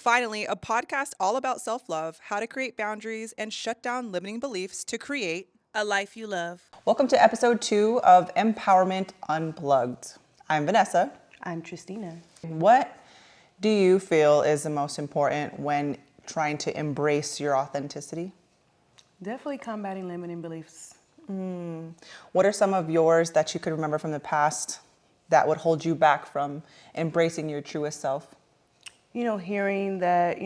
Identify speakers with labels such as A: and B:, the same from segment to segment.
A: Finally, a podcast all about self love, how to create boundaries, and shut down limiting beliefs to create
B: a life you love.
C: Welcome to episode 2 of Empowerment Unplugged. I'm Vanessa.
B: I'm Tristina.
C: What do you feel is the most important when trying to embrace your authenticity?
B: Definitely combating limiting beliefs.
C: What are some of yours that you could remember from the past that would hold you back from embracing your truest self?
B: Hearing that,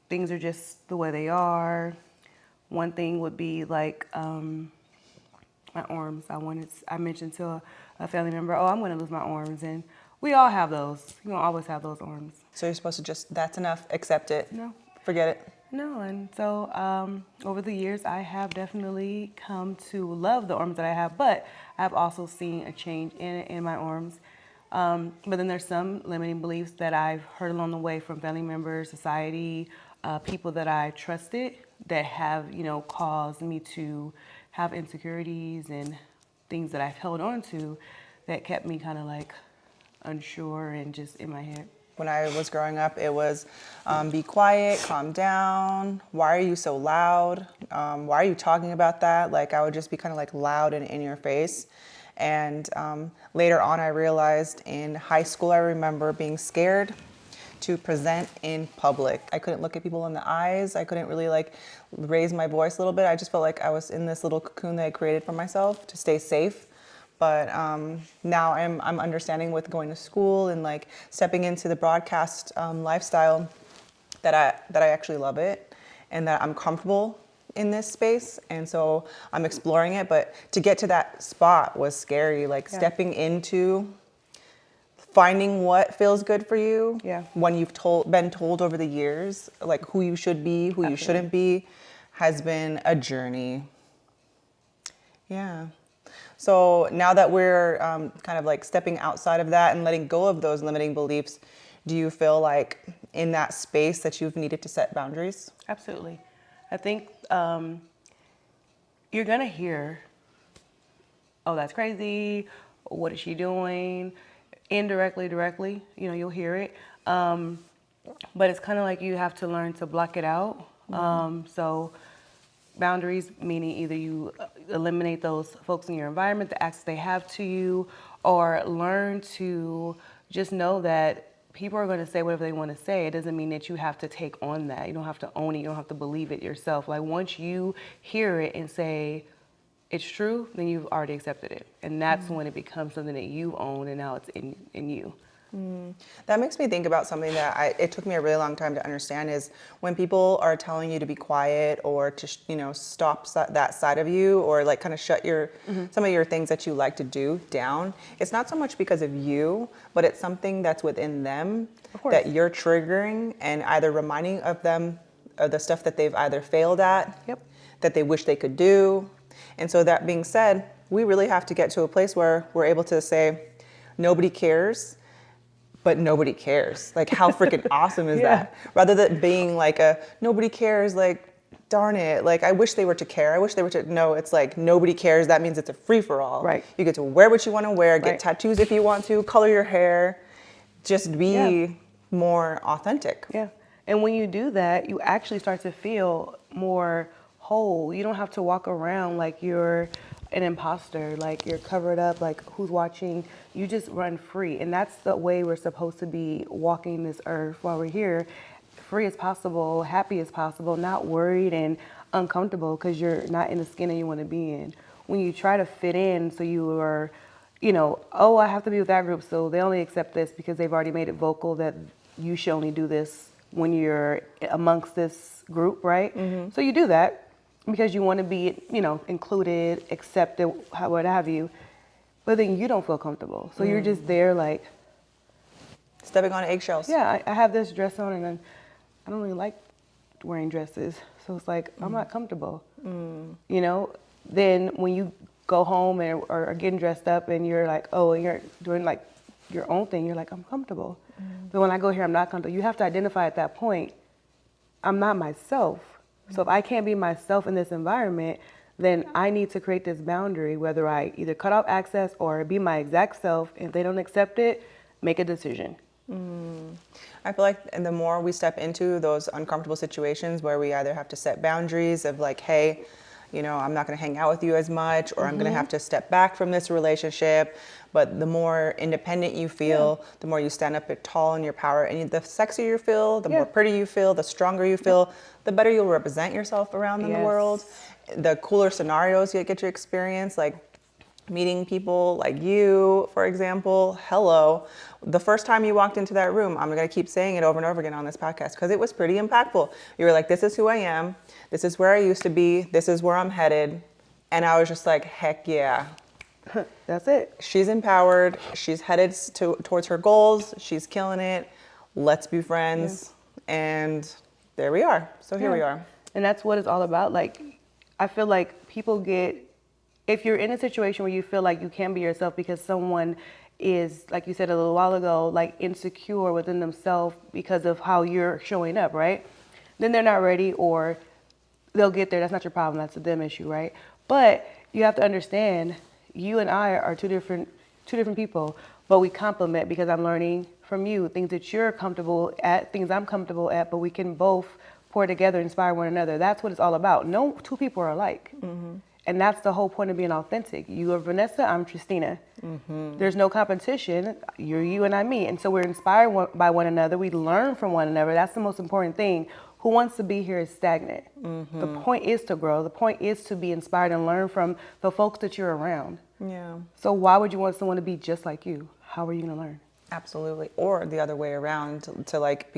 B: things are just the way they are. One thing would be like my arms. I mentioned to a family member, I'm going to lose my arms. And we all have those. You don't always have those arms.
C: So you're supposed to just, that's enough, accept it,
B: No.
C: forget it.
B: No, and so over the years, I have definitely come to love the arms that I have, but I've also seen a change in my arms. But then there's some limiting beliefs that I've heard along the way from family members, society, people that I trusted that have, caused me to have insecurities and things that I've held on to that kept me kind of like unsure and just in my head.
C: When I was growing up, it was be quiet, calm down. Why are you so loud? Why are you talking about that? Like I would just be kind of like loud and in your face. And later on, I realized in high school, I remember being scared to present in public. I couldn't look at people in the eyes. I couldn't really like raise my voice a little bit. I just felt like I was in this little cocoon that I created for myself to stay safe. But now I'm understanding with going to school and like stepping into the broadcast lifestyle that I actually love it and that I'm comfortable in this space. And so I'm exploring it. But to get to that spot was scary, like stepping into finding what feels good for you when you've been told over the years, like who you should be, who you shouldn't be, has been a journey. Yeah. So now that we're kind of like stepping outside of that and letting go of those limiting beliefs, do you feel like in that space that you've needed to set boundaries?
B: Absolutely. I think you're going to hear, oh, that's crazy. What is she doing? Indirectly, directly, you'll hear it. But it's kind of like you have to learn to block it out. So boundaries, meaning either you eliminate those folks in your environment, the access they have to you, or learn to just know that people are going to say whatever they want to say. It doesn't mean that you have to take on that. You don't have to own it. You don't have to believe it yourself. Like once you hear it and say it's true, then you've already accepted it. And that's when it becomes something that you own and now it's in you.
C: That makes me think about something that it took me a really long time to understand is when people are telling you to be quiet or to, stop that side of you or like kind of shut some of your things that you like to do down. It's not so much because of you, but it's something that's within them that you're triggering and either reminding of them of the stuff that they've either failed at, that they wish they could do. And so that being said, we really have to get to a place where we're able to say, nobody cares. But nobody cares. Like, how freaking awesome is that? Rather than being like nobody cares, like, darn it. Like, I wish they were to care. I wish they were to, no, it's like, nobody cares. That means it's a free for all.
B: Right.
C: You get to wear what you want to wear, get tattoos if you want to, color your hair, just be more authentic.
B: Yeah. And when you do that, you actually start to feel more whole. You don't have to walk around like you're an imposter, like you're covered up, like who's watching. You just run free. And that's the way we're supposed to be walking this earth while we're here, free as possible, happy as possible, not worried and uncomfortable because you're not in the skin that you want to be in. When you try to fit in, so you are, I have to be with that group, so they only accept this because they've already made it vocal that you should only do this when you're amongst this group, right? So you do that because you want to be, included, accepted, what have you. But then you don't feel comfortable. So you're just there like...
C: stepping on eggshells.
B: Yeah, I have this dress on and then I don't really like wearing dresses. So it's like, I'm not comfortable. Then when you go home or are getting dressed up and you're like, and you're doing like your own thing, you're like, I'm comfortable. But when I go here, I'm not comfortable. You have to identify at that point, I'm not myself. So if I can't be myself in this environment, then I need to create this boundary, whether I either cut off access or be my exact self. If they don't accept it, make a decision.
C: I feel like and the more we step into those uncomfortable situations where we either have to set boundaries of like, hey, I'm not going to hang out with you as much, or I'm going to have to step back from this relationship. But the more independent you feel, the more you stand up tall in your power, and the sexier you feel, the more pretty you feel, the stronger you feel, the better you'll represent yourself around in the world. The cooler scenarios you get to experience, like meeting people like you, for example. Hello. The first time you walked into that room, I'm going to keep saying it over and over again on this podcast because it was pretty impactful. You were like, this is who I am. This is where I used to be. This is where I'm headed. And I was just like, heck yeah.
B: That's it.
C: She's empowered. She's headed towards her goals. She's killing it. Let's be friends. And there we are. So here we are.
B: And that's what it's all about. Like, I feel like people get, if you're in a situation where you feel like you can't be yourself because someone is, like you said a little while ago, like insecure within themselves because of how you're showing up, right? Then they're not ready, or they'll get there. That's not your problem. That's a them issue, right? But you have to understand, you and I are two different people, but we complement because I'm learning from you things that you're comfortable at, things I'm comfortable at, but we can both pour together, inspire one another. That's what it's all about. No two people are alike. And that's the whole point of being authentic. You are Vanessa, I'm Tristina. There's no competition. You're you and I'm me. And so we're inspired by one another. We learn from one another. That's the most important thing. Who wants to be here is stagnant. The point is to grow. The point is to be inspired and learn from the folks that you're around.
C: Yeah.
B: So why would you want someone to be just like you? How are you going to learn?
C: Absolutely. Or the other way around, to like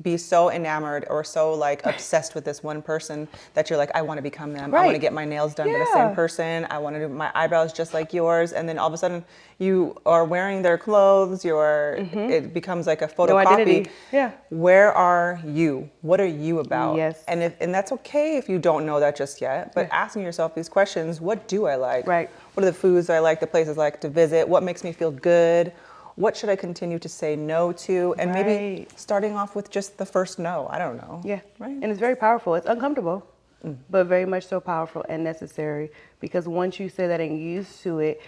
C: be so enamored or so like obsessed with this one person that you're like, I want to become them. I want to get my nails done by the same person. I want to do my eyebrows just like yours. And then all of a sudden you are wearing their clothes. It becomes like a photocopy.
B: No identity. Yeah.
C: Where are you? What are you about?
B: Yes.
C: And that's okay if you don't know that just yet. But asking yourself these questions: what do I like?
B: Right.
C: What are the foods I like? The places I like to visit? What makes me feel good? What should I continue to say no to? And maybe starting off with just the first no. I don't know.
B: Yeah.
C: Right.
B: And it's very powerful. It's uncomfortable, but very much so powerful and necessary, because once you say that and get used to it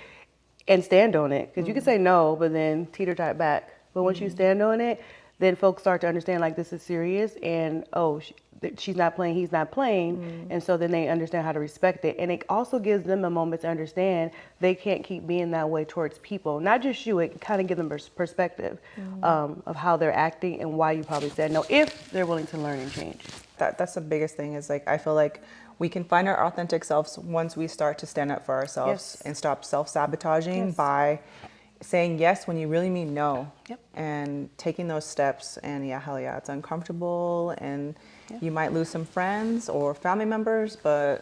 B: and stand on it, because you can say no, but then teeter-totter back. But once you stand on it, then folks start to understand, like, this is serious, and she's not playing, he's not playing, and so then they understand how to respect it. And it also gives them a moment to understand they can't keep being that way towards people, not just you. It kind of gives them perspective of how they're acting and why you probably said no, if they're willing to learn and change.
C: That's the biggest thing, is like, I feel like we can find our authentic selves once we start to stand up for ourselves and stop self-sabotaging by saying yes when you really mean no. And taking those steps. And hell yeah, it's uncomfortable, and you might lose some friends or family members, but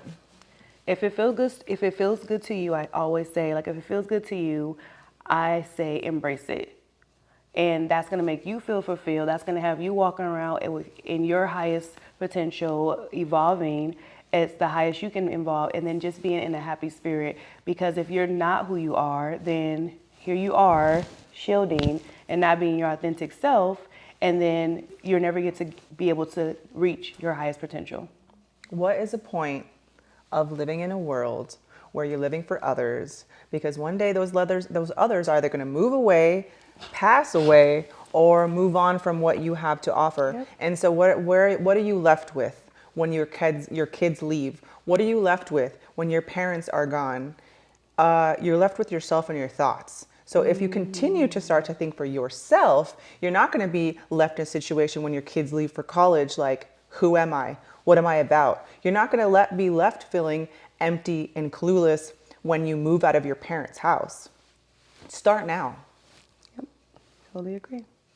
B: if it feels good to you, I always say, like, if it feels good to you, I say embrace it. And that's going to make you feel fulfilled. That's going to have you walking around in your highest potential, evolving at the highest you can evolve, and then just being in a happy spirit. Because if you're not who you are, then here you are shielding and not being your authentic self, and then you'll never get to be able to reach your highest potential.
C: What is the point of living in a world where you're living for others? Because one day those others are either going to move away, pass away, or move on from what you have to offer. And so what are you left with when your kids leave? What are you left with when your parents are gone? You're left with yourself and your thoughts. So if you continue to start to think for yourself, you're not going to be left in a situation when your kids leave for college like, who am I? What am I about? You're not going to be left feeling empty and clueless when you move out of your parents' house. Start now.
B: Yep, totally agree.